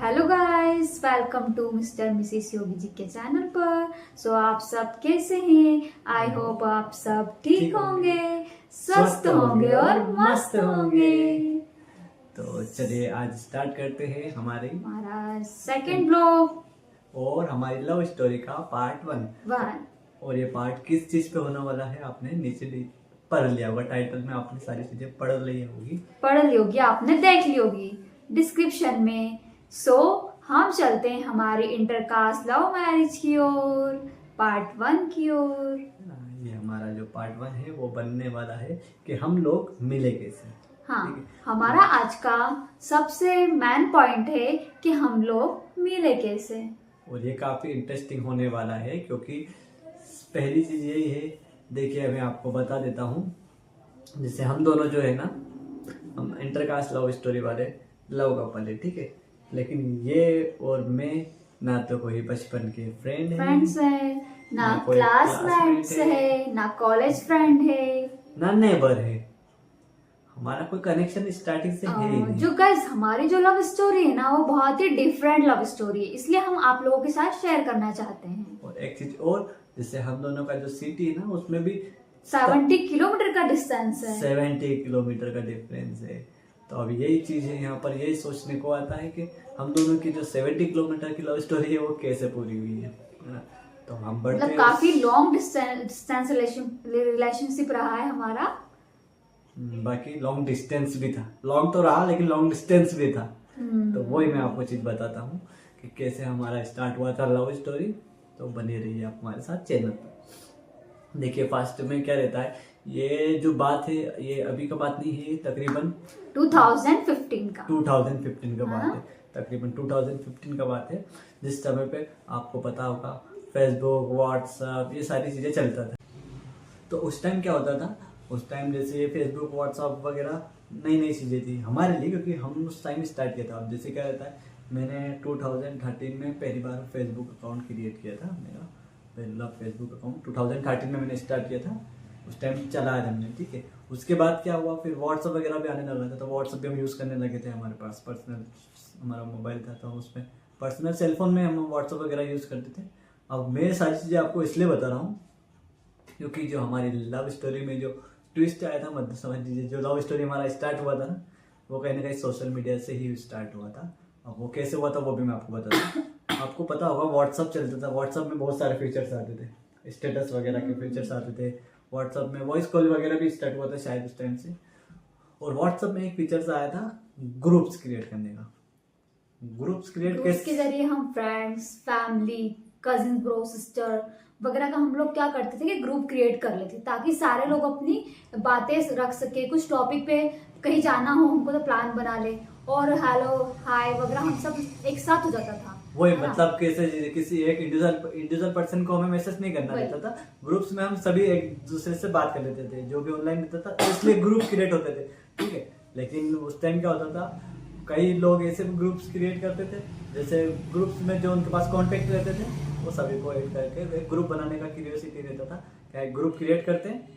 Hello guys, welcome to mister missus Yogi ji के channel पर। आप सब कैसे हैं? आई होप आप सब ठीक होंगे, स्वस्थ होंगे और मस्त होंगे। तो चलिए आज स्टार्ट करते हैं हमारा सेकंड ब्लॉग और हमारी लव स्टोरी का पार्ट 1। और ये पार्ट किस चीज पे होने वाला है आपने नीचे पढ़ लिया होगा, टाइटल में आपने सारी चीजें पढ़ ली होगी, आपने देख ली होगी डिस्क्रिप्शन में। हम चलते हैं हमारी इंटरकास्ट लव मैरिज की ओर, पार्ट 1 की ओर। ये हमारा जो पार्ट 1 है वो बनने वाला है कि हम लोग मिले कैसे। हाँ, हमारा आज का सबसे मेन पॉइंट है कि हम लोग मिले कैसे। और ये काफी इंटरेस्टिंग होने वाला है क्योंकि पहली चीज यही है, देखिए मैं आपको बता देता हूँ। जैसे हम दोनों जो है ना, हम इंटरकास्ट लव स्टोरी वाले लव कपल है, ठीक है। लेकिन ये और मैं ना तो कोई बचपन के फ्रेंड्स है, ना क्लासमेट्स है, ना कॉलेज फ्रेंड है, ना नेबर है। हमारा कोई कनेक्शन स्टार्टिंग से है ही नहीं। जो गाइस हमारी जो लव स्टोरी है ना, वो बहुत ही डिफरेंट लव स्टोरी है, इसलिए हम आप लोगों के साथ शेयर करना चाहते हैं। और एक चीज और, जैसे हम दोनों का जो सिटी है ना, उसमें भी 70 किलोमीटर का डिस्टेंस है। 70 किलोमीटर का डिफरेंस है। तो अब यही चीज है, यहाँ पर यही सोचने को आता है कि हम दोनों की जो 70 किलोमीटर की लव स्टोरी है वो कैसे पूरी हुई है ना। तो हम बढ़ते मतलब काफी लॉन्ग डिस्टेंस रिलेशनशिप रहा है हमारा। बाकी लॉन्ग डिस्टेंस भी था, लॉन्ग तो रहा लेकिन लॉन्ग डिस्टेंस भी था। तो वही मैं आपको चीज बताता हूँ कि कैसे हमारा स्टार्ट हुआ था लव स्टोरी। तो बने रहिए आप हमारे साथ चैनल पर। देखिए फास्ट में क्या रहता है, ये जो बात है ये अभी का बात नहीं है, तकरीबन 2015 का बात है। तकरीबन 2015 का बात है, जिस समय पे आपको पता होगा फेसबुक, व्हाट्सएप, ये सारी चीजें चलता था। तो उस टाइम क्या होता था, उस टाइम जैसे फेसबुक, व्हाट्सएप वगैरह नई नई चीजें थी हमारे लिए, क्योंकि हम उस टाइम स्टार्ट किया था। अब जैसे क्या रहता है, मैंने 2013 में पहली बार फेसबुक अकाउंट क्रिएट किया था। मेरा पहला फेसबुक अकाउंट 2013 में मैंने स्टार्ट किया था, उस टाइम चलाया था हमने, ठीक है। उसके बाद क्या हुआ, फिर व्हाट्सअप वगैरह भी आने लगा था। तो व्हाट्सअप भी हम यूज़ करने लगे थे, हमारे पास पर्सनल हमारा मोबाइल था, तो उसमें पर्सनल सेलफोन में हम व्हाट्सअप वगैरह यूज़ करते थे। अब मैं सारी चीज़ें आपको इसलिए बता रहा हूँ क्योंकि जो हमारी लव स्टोरी में जो ट्विस्ट आया था, मतलब समझ लीजिए जो लव स्टोरी हमारा स्टार्ट हुआ था ना, वो कहीं ना कहीं सोशल मीडिया से ही स्टार्ट हुआ था। अब वो कैसे हुआ था वो भी मैं आपको बता दूँ। आपको पता होगा व्हाट्सअप चलता था, व्हाट्सअप में बहुत सारे फीचर्स आते थे, स्टेटस वगैरह के फीचर्स आते थे। व्हाट्सअप में वॉइस कॉल वगैरह भी स्टार्ट हुआ था शायद उस टाइम से। और व्हाट्सअप में एक फीचर्स आया था ग्रुप्स क्रिएट करने का। ग्रुप्स क्रिएट के जरिए हम friends, family, cousin, bro, sister वगैरह का हम लोग क्या करते थे कि ग्रुप क्रिएट कर लेते, ताकि सारे लोग अपनी बातें रख सके। कुछ टॉपिक पे कहीं जाना हो हमको तो प्लान बना ले, और हेलो हाय वगैरह हम सब एक साथ हो जाता था। वही मतलब कैसे किसी एक इंडिविजुअल पर्सन को हमें मैसेज नहीं करना रहता था, ग्रुप्स में हम सभी एक दूसरे से बात कर लेते थे, जो भी ऑनलाइन रहता था, तो इसलिए ग्रुप क्रिएट होते थे, ठीक है। लेकिन उस टाइम क्या होता था, कई लोग ऐसे ग्रुप्स क्रिएट करते थे, जैसे ग्रुप्स में जो उनके पास कॉन्टेक्ट रहते थे वो सभी को ऐड करके एक ग्रुप बनाने का क्यूरियोसिटी रहता था, क्या एक ग्रुप क्रिएट करते हैं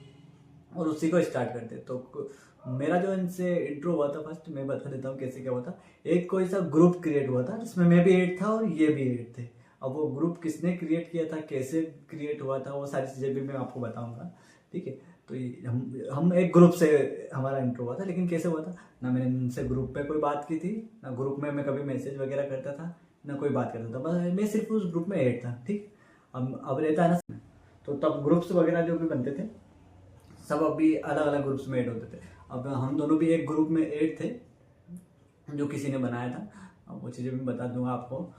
और उसी को स्टार्ट करते हैं। तो मेरा जो इनसे इंट्रो हुआ था, फर्स्ट मैं बता देता हूँ कैसे क्या हुआ था। एक कोई सा ग्रुप क्रिएट हुआ था जिसमें मैं भी ऐड था और ये भी ऐड थे। अब वो ग्रुप किसने क्रिएट किया था, कैसे क्रिएट हुआ था, वो सारी चीज़ें भी मैं आपको बताऊंगा, ठीक है। तो हम एक ग्रुप से हमारा इंट्रो हुआ था, लेकिन कैसे हुआ था ना, मैंने उनसे ग्रुप पे कोई बात की थी ना, ग्रुप में मैं कभी मैसेज वगैरह करता था ना कोई बात करता था, बस मैं सिर्फ उस ग्रुप में ऐड था, ठीक। अब रहता है ना, तो तब ग्रुप्स वगैरह जो भी बनते थे सब अभी अलग अलग ग्रुप्स में ऐड होते थे। अब हम दोनों भी एक ग्रुप में ऐड थे जो किसी ने बनाया था, अब वो चीज़ें मैं बता दूंगा आपको।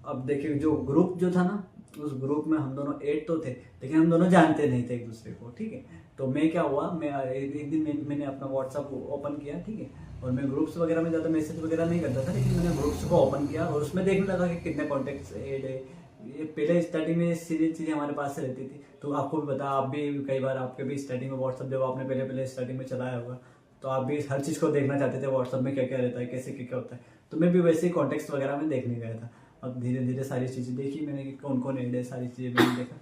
अब देखिए जो ग्रुप जो था ना, उस ग्रुप में हम दोनों ऐड तो थे लेकिन हम दोनों जानते नहीं थे एक दूसरे को, ठीक है। तो मैं क्या हुआ, मैं एक दिन मैंने अपना व्हाट्सअप ओपन किया, ठीक है। और मैं ग्रुप्स वगैरह में ज़्यादा मैसेज वगैरह नहीं करता था, लेकिन मैंने ग्रुप्स को ओपन किया और उसमें देखने लगा कि कितने कॉन्टेक्ट्स ऐड है। ये पहले स्टार्टिंग में सीरीज चीज़ें हमारे पास से रहती थी, तो आपको भी पता, आप भी कई बार आपके भी स्टार्टिंग में व्हाट्सअप जब आपने पहले स्टार्टिंग में चलाया होगा, तो आप भी हर चीज़ को देखना चाहते थे व्हाट्सअप में क्या क्या रहता है, कैसे क्या क्या होता है। तो मैं भी वैसे ही कॉन्टेक्स्ट वगैरह में देखने गया था। अब धीरे धीरे सारी चीज़ें देखी मैंने कि कौन कौन ऐड है, सारी चीज़ें मैंने देखा।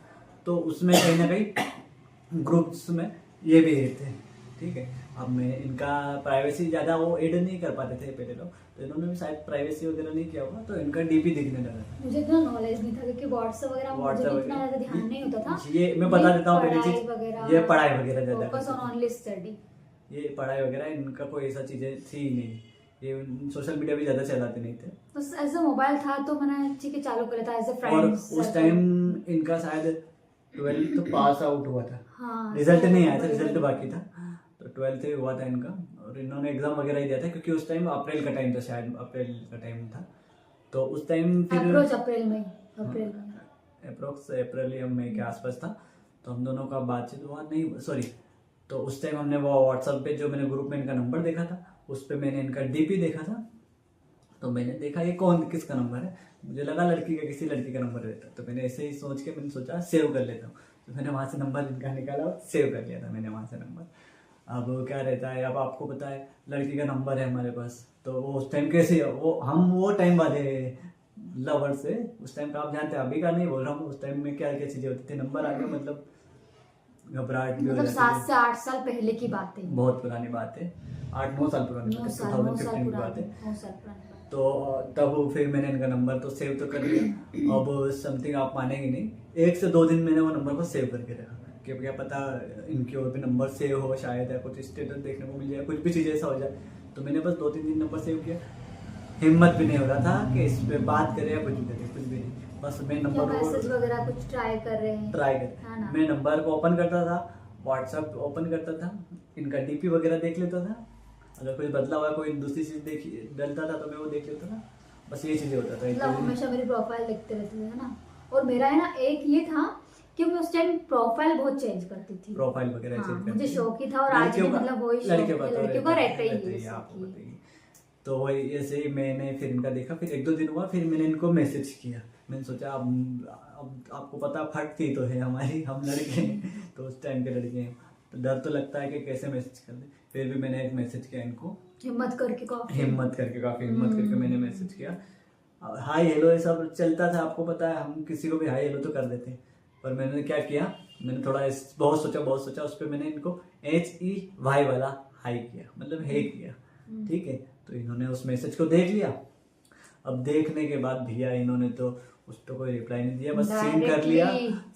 तो उसमें कहीं ना कहीं ग्रुप्स में ये भी ऐड थे, ठीक है। अब मैं इनका प्राइवेसी ज़्यादा वो ऐड नहीं कर पाते थे पहले लोग, तो इन्होंने भी शायद प्राइवेसी वगैरह नहीं किया होगा, तो इनका डीपी दिखने लगा था। मुझे इतना नॉलेज नहीं था क्योंकि व्हाट्सएप वगैरह मुझे भी इतना ज़्यादा ध्यान नहीं होता था। ये मैं बता देता हूँ पहली पढ़ाई चीज, वगैरह, ये पढ़ाई वगैरह ज़्यादा फोकस ऑन करते थे। Only study. ये पढ़ाई वगैरह इनका कोई ऐसा चीज़ें थी ही नहीं, ये सोशल मीडिया भी ज़्यादा चलाते नहीं थे। बस एज अ मोबाइल था तो मैंने ठीक है चालू कर लिया था एज अ और फ्रेंड्स। उस टाइम इनका शायद 12th तो पास आउट हुआ था, हाँ, रिजल्ट नहीं आया था, वही रिजल्ट वही। बाकी था, तो 12th ही हुआ था इनका। और इन्होंने एग्जाम वगैरह ही दिया था क्योंकि उस टाइम अप्रैल का टाइम था, शायद अप्रैल का टाइम था, तो उस टाइम फिर अप्रोच अप्रैल में, अप्रैल में। अप्रोक्स अप्रैल या मई के आसपास था। तो हम दोनों का बातचीत हुआ, नहीं सॉरी, तो उस टाइम हमने वो व्हाट्सएप पे जो मैंने ग्रुप में इनका नंबर देखा था, उस पर मैंने इनका डीपी देखा था, तो मैंने देखा ये कौन किसका नंबर है, मुझे लगा लड़की का, किसी लड़की का नंबर रहता, तो मैंने ऐसे ही सोच के मैंने सोचा सेव कर लेता हूँ, तो मैंने वहाँ से नंबर इनका निकाला और सेव कर लिया था मैंने वहाँ से नंबर। अब क्या रहता है, अब आपको पता है लड़की का नंबर है हमारे पास, तो वो उस टाइम कैसे वो हम वो टाइम वाले लवर से, उस टाइम का आप जानते हैं, अभी का नहीं बोल रहा हूँ, उस टाइम में क्या क्या चीज़ें होती थी, नंबर आ गया मतलब घबराहट भी हो मतलब जाती 7 थी। से 8 साल पहले की बात है। बहुत पुरानी बात है, 8-9 साल पुरानी बात 9 है, साल 2015 की बात है। 9 साल पुरानी बात। तो तब फिर मैंने इनका नंबर तो सेव तो कर लिया। अब समथिंग आप मानेंगे नहीं, 1 से 2 दिन मैंने वो नंबर को सेव करके रखा कि क्या पता इनकी और भी नंबर सेव हो शायद, या कुछ स्टेटस देखने को मिल जाए, कुछ भी चीज़ ऐसा हो जाए। तो मैंने बस 2-3 दिन नंबर सेव किया, हिम्मत भी नहीं हो रहा था कि इस पर बात करें या कुछ भी करें, कुछ भी नहीं, बस मैं क्या नंबर मैसेज को वगैरह कुछ ट्राई कर रहे हैं? ट्राई है कर, ना? मैं नंबर को ओपन करता था, व्हाट्सएप ओपन करता था, इनका डीपी वगैरह देख लेता था, अगर कोई बदला हुआ कोई दूसरी चीज़ देखी डलता था तो मैं वो देख लेता था, बस ये चीज़ें होता था। मतलब हमेशा मेरी प्रोफाइल देखते रहते थे, है ना? और मेरा है ना एक ये था कि मैं उस टाइम प्रोफाइल बहुत चेंज करती थी। प्रोफाइल वगैरह हाँ, चेंज मुझे करते शौक ही था और आज भी मतलब वही शौक लड़कियों का है, तो लड़कियों का रहता ही रहता है ही है, आपको शौक ही। बताइए। तो वही ऐसे ही मैंने फिर इनका देखा, फिर 1-2 दिन हुआ, फिर मैंने इनको मैसेज किया, मैंने सोचा अब आपको पता फटती तो है हमारी, हम लड़के हैं तो उस टाइम के लड़के हैं, तो डर तो लगता है कि कैसे मैसेज कर दे, फिर भी मैंने एक मैसेज किया इनको, हिम्मत करके काफी काफी हिम्मत करके मैंने मैसेज किया। हाय हेलो ये सब चलता था, आपको पता है हम किसी को भी हाय हेलो तो कर देते हैं, पर मैंने क्या किया, मैंने थोड़ा बहुत सोचा, उस पर मैंने इनको HEY वाला हाई किया, मतलब हे किया, ठीक है। तो इन्होंने उस मैसेज को देख लिया, अब देखने के बाद भैया इन्होंने तो उस पर कोई रिप्लाई नहीं दिया, बस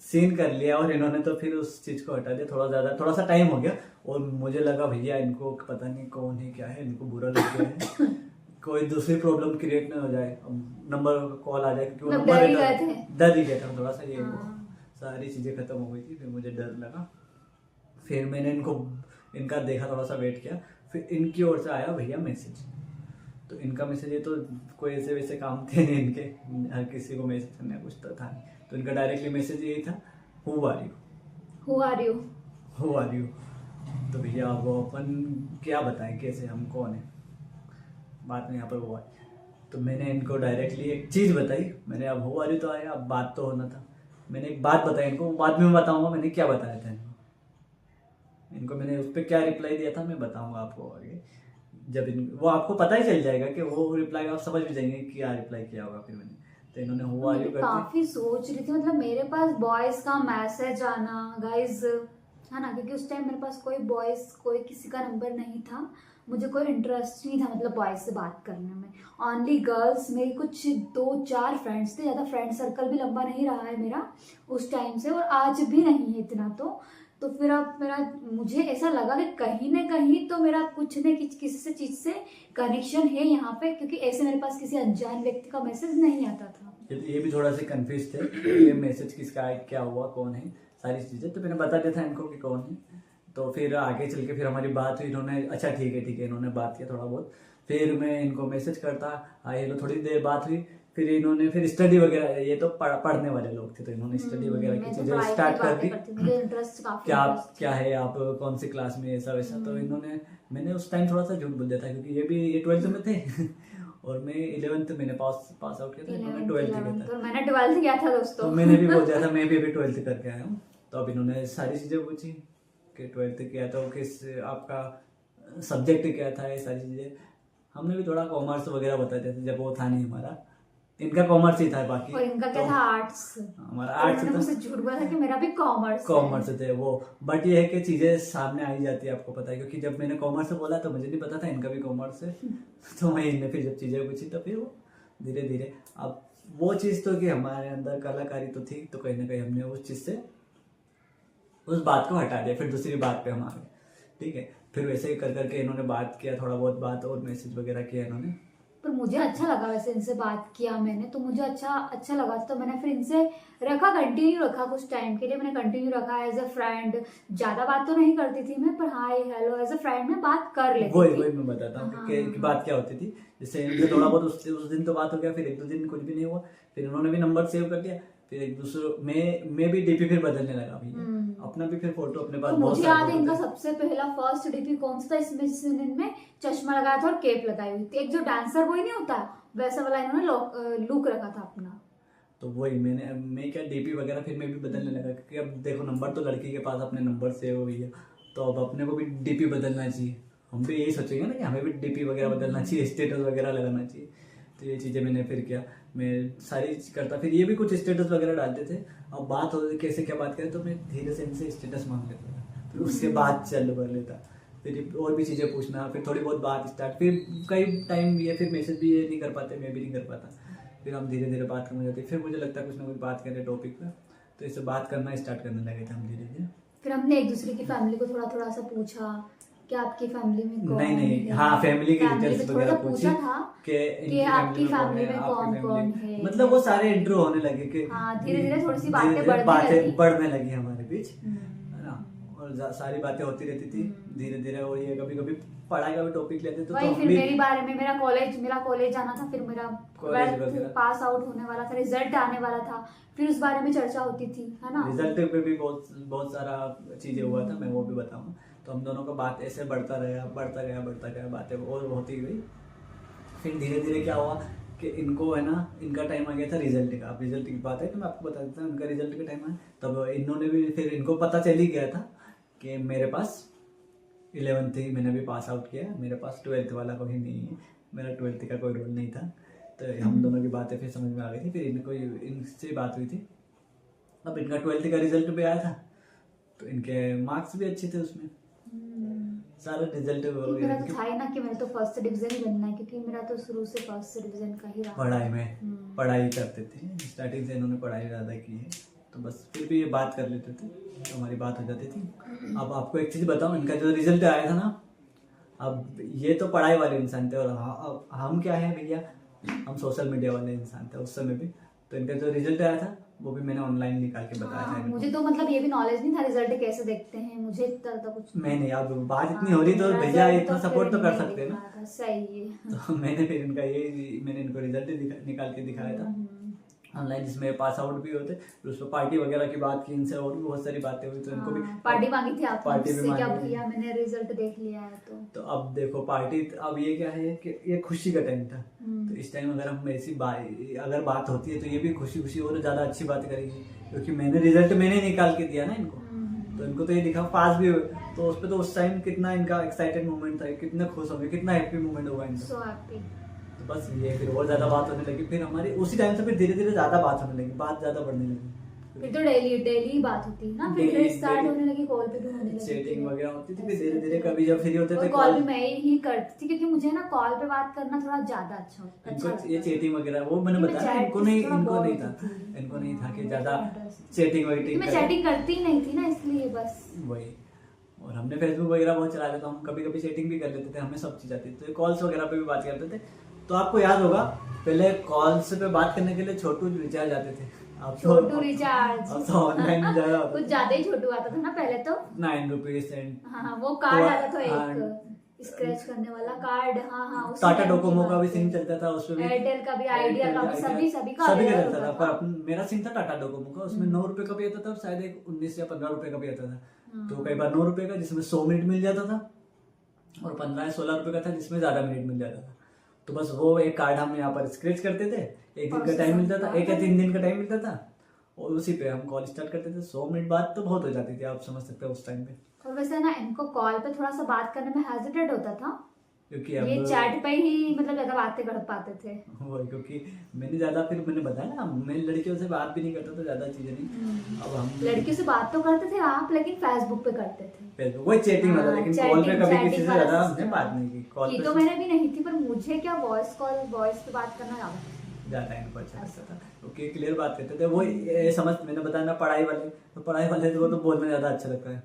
सीन कर लिया और इन्होंने तो फिर उस चीज को हटा दिया। थोड़ा सा टाइम हो गया और मुझे लगा भैया इनको पता नहीं कौन है क्या है, इनको बुरा लग गया है कोई दूसरी प्रॉब्लम क्रिएट ना हो जाए, नंबर कॉल आ जाए, क्योंकि वो मतलब नंबर डर ही गया था थोड़ा सा, ये वो हाँ। सारी चीजें खत्म हो गई थी, फिर मुझे डर लगा, फिर मैंने इनका देखा, थोड़ा सा वेट किया, फिर इनकी ओर से आया भैया मैसेज, तो इनका मैसेज ये तो कोई ऐसे वैसे काम थे नहीं इनके, हर किसी को मैसेज करना कुछ तो था नहीं, तो इनका डायरेक्टली मैसेज यही था, हु आर यू। तो भैया वो अपन क्या बताएं कैसे हम कौन है, बात में यहाँ पर वो है, तो मैंने इनको डायरेक्टली एक चीज़ बताई, मैंने अब हु आर यू तो आया, अब बात तो होना था, मैंने एक बात बताई इनको, बाद में मैं बताऊंगा मैंने क्या बताया था इनको मैंने उस पर क्या रिप्लाई दिया था मैं बताऊंगा आपको आगे, जब वो आपको पता ही चल जाएगा कि वो रिप्लाई आप समझ भी जाएंगे कि क्या रिप्लाई किया होगा फिर मैंने, तो इन्होंने हु आर यू करके काफी सोच रही थी, मतलब मेरे पास बॉयज का मैसेज आना गाइज, है ना, क्योंकि उस टाइम मेरे पास कोई बॉयज कोई किसी का नंबर नहीं था, मुझे कोई इंटरेस्ट नहीं था मतलब बॉयज से बात करने में, ओनली गर्ल्स, मेरी कुछ 2-4 फ्रेंड्स थे, ज़्यादा फ्रेंड सर्कल भी लंबा नहीं रहा है मेरा उस टाइम से, और आज भी नहीं है इतना। तो फिर अब मुझे ऐसा लगा कि कहीं ना कहीं तो मेरा कुछ न किसी चीज़ से कनेक्शन है यहाँ पे, क्योंकि ऐसे मेरे पास किसी अनजान व्यक्ति का मैसेज नहीं आता था। ये भी थोड़ा सा कंफ्यूज थे, ये मैसेज किसका है, क्या हुआ, कौन है, सारी चीज़ें, तो मैंने बता दिया था इनको कि कौन है। तो फिर आगे चल के फिर हमारी बात हुई, इन्होंने अच्छा ठीक है इन्होंने बात किया थोड़ा बहुत, फिर मैं इनको मैसेज करता, हाय हेलो, थोड़ी देर बात हुई, फिर इन्होंने फिर स्टडी वगैरह, ये तो पढ़ने वाले लोग थे, तो इन्होंने स्टडी वगैरह की चीज़ें स्टार्ट कर दी, क्या है आप कौन सी क्लास में, ऐसा वैसा, तो इन्होंने, मैंने उस टाइम थोड़ा सा झूठ बोल दिया था क्योंकि ये 12th में थे और मैं 11th मैंने पास आउट किया था, इन्होंने 12th किया था, मैंने 12th किया था दोस्तों, तो मैंने भी बोल दिया था मैं भी अभी 12th करके आया हूँ। तो अब इन्होंने सारी चीज़ें पूछी कि 12th किया था, किस आपका सब्जेक्ट क्या था, ये सारी चीज़ें हमने भी थोड़ा कॉमर्स वगैरह बता दिया था जब वो था नहीं हमारा, इनका कॉमर्स ही था बाकी। और इनका क्या तो था, आर्ट्स। हमारा आर्ट्स उन्होंने था, मुझसे झूठ बोला था कि मेरा भी कॉमर्स कॉमर्स थे वो। बट ये है कि चीजें सामने आ ही जाती है, आपको पता है, क्योंकि जब मैंने कॉमर्स से बोला तो मुझे नहीं पता था इनका भी कॉमर्स है। तो मैं इनने फिर जब चीजें पूछी तो फिर वो धीरे धीरे, अब वो चीज तो कि हमारे अंदर कलाकारी तो थी, तो कहीं ना कहीं हमने उस चीज से उस बात को हटा दिया, फिर दूसरी बात पे हम आ गए। ठीक है, फिर वैसे ही कर करके इन्होंने बात किया, थोड़ा बहुत बात और मैसेज वगैरह किया इन्होंने। पर मुझे अच्छा लगा, वैसे इनसे बात किया मैंने तो मुझे अच्छा लगा, तो मैंने फिर इनसे रखा, कंटिन्यू रखा, कुछ टाइम के लिए मैंने कंटिन्यू रखा एज अ फ्रेंड। ज्यादा बात तो नहीं करती थी मैं, पर hi hello as a friend में बात कर लेती वही थी। वही मैं बताता हूँ हाँ, कि बात क्या होती थी। जैसे इनसे थोड़ा बहुत उस दिन तो बात हो गया, फिर एक दो दिन कुछ भी नहीं हुआ, फिर उन्होंने भी नंबर सेव कर लिया, फिर एक दूसरे मैं भी डीपी फिर बदलने लगा भैया, अपना भी फिर फोटो अपने पास तो बहुत मुझे सारे याद है फोटो इनका थे। सबसे पहला फर्स्ट डीपी कौन सा था, इसमें जिसने इनमें चश्मा लगाया था और केप लगाई हुई थी, एक जो डांसर वही नहीं होता वैसा वाला इन्होंने लुक रखा था अपना। तो वही मैं क्या डीपी वगैरह फिर मैं भी बदलने लगा, क्योंकि अब देखो नंबर तो लड़की के पास अपने नंबर सेव हो गया, तो अब अपने को भी डीपी बदलना चाहिए। हम भी यही सोचेंगे ना कि हमें भी डीपी वगैरह बदलना चाहिए, स्टेटस वगैरह लगाना चाहिए। तो ये चीज़ें मैंने फिर किया, मैं सारी चीज़ करता, फिर ये भी कुछ स्टेटस वगैरह डालते थे। अब बात हो कैसे क्या बात करें, तो मैं धीरे से इनसे स्टेटस मांग लेता था, फिर उसके बाद चालू कर लेता, फिर और भी चीज़ें पूछना, फिर थोड़ी बहुत बात स्टार्ट, फिर कई टाइम ये फिर मैसेज भी ये नहीं कर पाते, मैं भी नहीं कर पाता, फिर हम धीरे धीरे बात करने जाते, फिर मुझे लगता है कुछ ना कुछ बात करें टॉपिक पे, तो इससे बात करना स्टार्ट करने लगे थे हम धीरे धीरे। फिर हमने एक दूसरे की फैमिली को थोड़ा थोड़ा सा पूछा कि आपकी फैमिली में कौन नहीं नहीं, है? हाँ फैमिली की फैमिली डिटेल्स में थोड़ा वगैरह सा पूछी पूछा था कि कि आपकी फैमिली में आपकी कौन कौन फैमिली, है, मतलब वो सारे इंट्रो होने लगे कि हाँ, धीरे-धीरे थोड़ी सी धीरे-धीरे बातें बढ़ने लगी। बढ़ने लगी हमारे बीच, हम्म। है ना, और सारी बातें होती रहती थी धीरे धीरे। और ये कभी कभी पढ़ाई का भी टॉपिक लेते तो वही हम फिर भी मेरी बारे में, मेरा कॉलेज जाना था, फिर मेरा कॉलेज वगैरह, पास आउट होने वाला था, रिजल्ट आने वाला था, फिर उस बारे में चर्चा होती थी, है ना। रिजल्ट पे भी बहुत बहुत सारा चीजें हुआ था, मैं वो भी बताऊंगा। तो हम दोनों का बात ऐसे बढ़ता गया, बातें और होती गई। फिर धीरे धीरे क्या हुआ कि इनको है ना, इनका टाइम आ गया था रिजल्ट का। अब रिजल्ट की बात है तो मैं आपको बता देता हूँ, इनका रिजल्ट का टाइम आया तब इन्होंने भी, फिर इनको पता चल ही गया था कि मेरे पास 11th ही मैंने भी पास आउट किया, मेरे पास 12th वाला कोई नहीं है, मेरा 12th का कोई रोल नहीं था। तो हम दोनों की बातें फिर समझ में आ गई थी, फिर इनको इनसे बात हुई थी। अब इनका 12th का रिजल्ट भी आया था, तो इनके मार्क्स भी अच्छे थे उसमें, सारा रिजल्ट मेरा तो था ही ना कि मैंने तो फर्स्ट डिवीजन ही बनना है, क्योंकि मेरा तो शुरू से फर्स्ट डिवीजन का ही रहा। पढ़ाई में पढ़ाई करते थे, स्टार्टिंग से इन्होंने पढ़ाई ज़्यादा की है, तो बस फिर भी ये बात कर लेते थे तो हमारी बात हो जाती थी। अब आपको एक चीज़ बताऊं, इनका जो रिजल्ट आया था ना, अब ये तो पढ़ाई वाले इंसान थे, और अब हम क्या है भैया, हम सोशल मीडिया वाले इंसान थे उस समय भी। तो इनका जो रिजल्ट आया था वो भी मैंने ऑनलाइन निकाल के बताया था इनको। मुझे तो मतलब ये भी नॉलेज नहीं था रिजल्ट कैसे देखते हैं, मुझे इतना तो कुछ मैं नहीं, अब बात इतनी हो रही तो भैया इतना सपोर्ट तो कर सकते हैं ना। ना। सही है। तो मैंने फिर मैंने इनको रिजल्ट निकाल के दिखाया था ऑनलाइन, जिसमें पास आउट भी होते, फिर उस पर पार्टी वगैरह की बात की इनसे, और भी बहुत सारी बातें हुई, तो इनको भी पार्टी मांगी थी आपने पार्टी भी मुझसे, क्या मांगी थी। भैया मैंने रिजल्ट देख लिया है तो अब देखो पार्टी, अब ये क्या है कि ये खुशी का टाइम था, तो इस टाइम अगर हम ऐसी अगर बात होती है तो ये भी खुशी खुशी और ज्यादा अच्छी बात करेगी, क्योंकि मैंने निकाल के दिया ना इनको, तो इनको तो ये दिखा पास भी हुए, तो उस पर तो उस टाइम कितना इनका एक्साइटेड मोमेंट था, कितना खुश होंगे, कितना हैप्पी मोमेंट होगा इनको। So happy. तो बस ये फिर और ज्यादा बात होने लगी, फिर हमारी उसी टाइम से फिर धीरे धीरे ज्यादा बात होने लगी, बात ज्यादा बढ़ने लगी। फिर तो डेली बात होती है ना, फिर Daily- स्टार्ट daily होने लगी, कॉल पे भी होने लगी, चैटिंग वगैरह होती थी, फिर धीरे धीरे कभी जब फ्री होते और थे कॉल भी मैं ही करती थी, क्योंकि मुझे ना कॉल पे बात करना थोड़ा ज्यादा अच्छा इनको लगता ये था। चैटिंग वगैरह वो मैंने कि मैं बताया, chat इनको से नहीं थोड़ा इनको bored नहीं था, होती थी। इनको नहीं था कि हाँ, ज्यादा interest। चैटिंग क्योंकि वैटिंग मैं करें। चैटिंग करती ही नहीं थी ना, इसलिए बस वही, और हमने फेसबुक वगैरह बहुत चला लेते, हम कभी कभी चैटिंग भी कर लेते थे, हमें सब चीज आती थी, तो कॉल्स वगैरह पे भी बात करते थे। तो आपको याद होगा पहले कॉल्स पे बात करने के लिए छोटू रिचार्ज आते थे, अब तो छोटू रिचार्ज अब तो ऑनलाइन ज्यादा होता कुछ ज्यादा ही छोटू आता था ना पहले तो। 9 रुपीज एंड हाँ, वो कार्ड तो, आता था हाँ, एक स्क्रैच करने वाला कार्ड। हाँ, उसी टाटा time की डोकोमो का भी बात सिम है। चलता था, उसमें भी एयरटेल का भी, आइडिया का भी, सभी का सभी का अलग चलता था, होता पर था। मेरा सिम था टाटा डोकोमो का, उसमें 9 रुपए का भी आता था, शायद एक 19 या 15 रुपए का भी आता था। तो कई बार 9 रुपए का जिसमें 100 मिनट मिल जाता था, और 15 या 16 रुपए का था जिसमें ज्यादा मिनट मिल जाता था। तो बस वो एक कार्ड हम यहाँ पर स्क्रैच करते थे, एक दिन का टाइम मिलता था, 1 या 3 दिन का टाइम मिलता था, और उसी पे हम कॉल स्टार्ट करते थे। 100 मिनट बाद तो बहुत हो जाती थी, आप समझ सकते हो उस टाइम पे। और वैसे ना इनको कॉल पे थोड़ा सा बात करने में हेजिटेट होता था, क्योंकि ये अब चैट पे ही मतलब ज्यादा बातें कर पाते थे। वही, क्योंकि मैंने बताया ना, मैं लड़कियों से बात भी नहीं करता, तो ज्यादा चीजें नहीं। अब हम लड़कियों से बात तो करते थे आप, लेकिन फेसबुक पे करते थे। फेसबुक वही चैटिंग वाला, हाँ, लेकिन chatting- कॉल पे कभी chatting किसी से वाला ज्यादा हमने system। बात नहीं की। कॉल की पे तो मैंने भी नहीं थी, पर मुझे क्या वॉइस पे बात करना ज्यादा पसंद ज्यादा इनको अच्छा लगता था, क्योंकि क्लियर बात करते थे। वो ये समझ, मैंने बताया ना पढ़ाई वाले, तो पढ़ाई वाले को तो बोलना ज्यादा अच्छा लगता है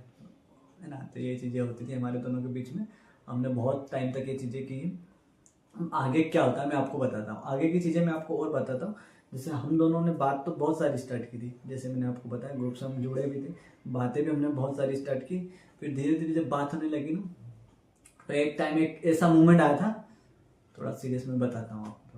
ना। तो ये चीजें होती थी हमारे दोनों के बीच में। हमने बहुत टाइम तक ये चीजें की। आगे क्या होता है मैं आपको बताता हूँ, आगे की चीजें मैं आपको और बताता हूँ। जैसे हम दोनों ने बात तो बहुत सारी स्टार्ट की थी, जैसे मैंने आपको बताया ग्रुप से हम जुड़े भी थे, बातें भी हमने बहुत सारी स्टार्ट की। फिर धीरे धीरे जब बात होने लगी ना, तो एक टाइम एक ऐसा मोमेंट आया था, थोड़ा सीरियस में बताता हूँ आपको।